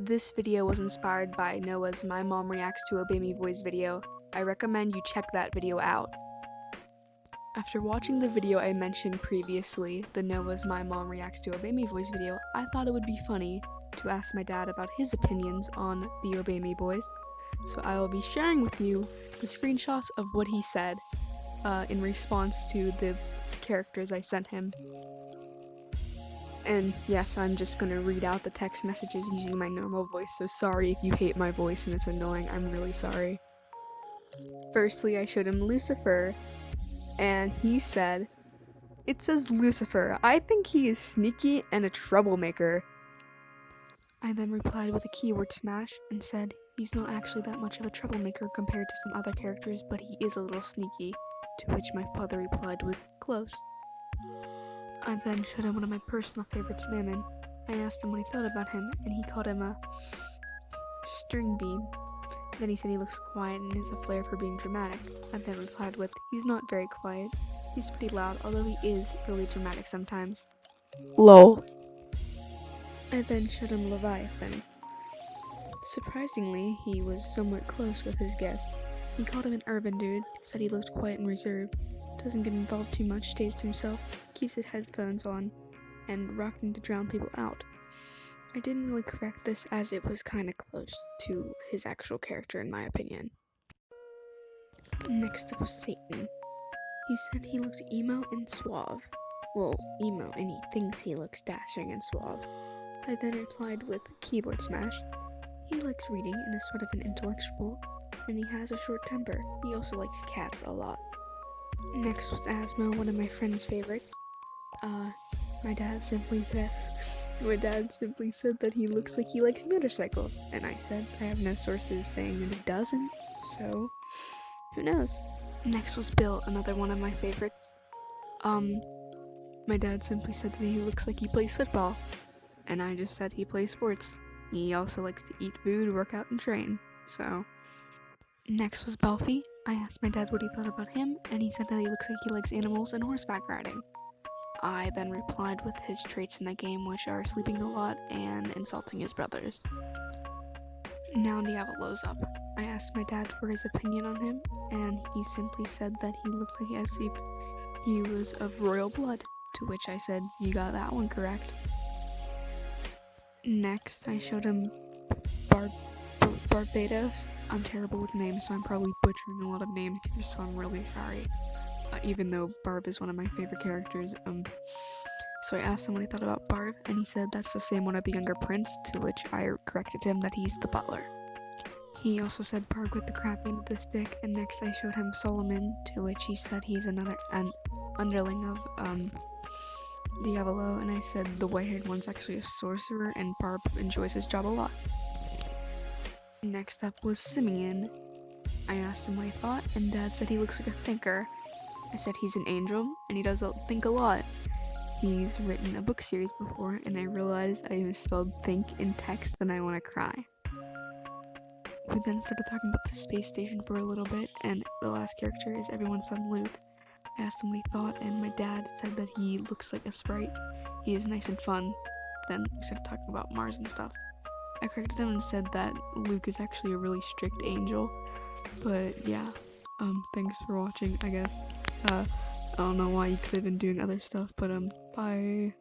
This video was inspired by Noah's My Mom Reacts to Obey Me Boys video. I recommend you check that video out. After watching the video I mentioned previously, the Noah's My Mom Reacts to Obey Me Boys video, I thought it would be funny to ask my dad about his opinions on the Obey Me Boys. So I will be sharing with you the screenshots of what he said in response to the characters I sent him. And yes, I'm just gonna read out the text messages using my normal voice, so sorry if you hate my voice and it's annoying, I'm really sorry. Firstly, I showed him Lucifer, and he said, "It says Lucifer. I think he is sneaky and a troublemaker." I then replied with a keyword smash and said, "He's not actually that much of a troublemaker compared to some other characters, but he is a little sneaky," to which my father replied with, "Close." I then showed him one of my personal favorites, Mammon. I asked him what he thought about him, and he called him a string bean. Then he said he looks quiet and has a flair for being dramatic. I then replied with, "He's not very quiet. He's pretty loud, although he is really dramatic sometimes. Lol." I then showed him Leviathan. Surprisingly, he was somewhat close with his guess. He called him an urban dude, said he looked quiet and reserved, doesn't get involved too much, stays to himself, keeps his headphones on, and rocking to drown people out. I didn't really correct this as it was kinda close to his actual character in my opinion. Next up was Satan. He said he looked emo and suave. Well, emo, and he thinks he looks dashing and suave. I then replied with keyboard smash. He likes reading and is sort of an intellectual, and he has a short temper. He also likes cats a lot. Next was Asthma, one of my friend's favorites. My dad simply said that he looks like he likes motorcycles, and I said I have no sources saying that he doesn't, so who knows. Next was Bill, another one of my favorites. My dad simply said that he looks like he plays football, and I just said he plays sports. He also likes to eat food, work out, and train, so. Next was Belfie. I asked my dad what he thought about him, and he said that he looks like he likes animals and horseback riding. I then replied with his traits in the game, which are sleeping a lot and insulting his brothers. Now Diavolo's up. I asked my dad for his opinion on him, and he simply said that he looked like as if he was of royal blood, to which I said, "You got that one correct." Next, I showed him Barbados. I'm terrible with names, so I'm probably butchering a lot of names here, so I'm really sorry. Even though Barb is one of my favorite characters. So I asked him what he thought about Barb, and he said that's the same one of the younger prince, to which I corrected him that he's the butler. He also said Barb with the crap end of the stick, and next I showed him Solomon, to which he said he's an underling of Diavolo, and I said the white-haired one's actually a sorcerer, and Barb enjoys his job a lot. Next up was Simeon. I asked him what he thought, and Dad said he looks like a thinker. I said he's an angel, and he does think a lot. He's written a book series before, and I realized I misspelled think in text, and I want to cry. We then started talking about the space station for a little bit, and the last character is everyone's son Luke. I asked him what he thought, and my dad said that he looks like a sprite. He is nice and fun. Then we started talking about Mars and stuff. I corrected him and said that Luke is actually a really strict angel. But yeah, thanks for watching, I guess. I don't know why you could have been doing other stuff, but bye.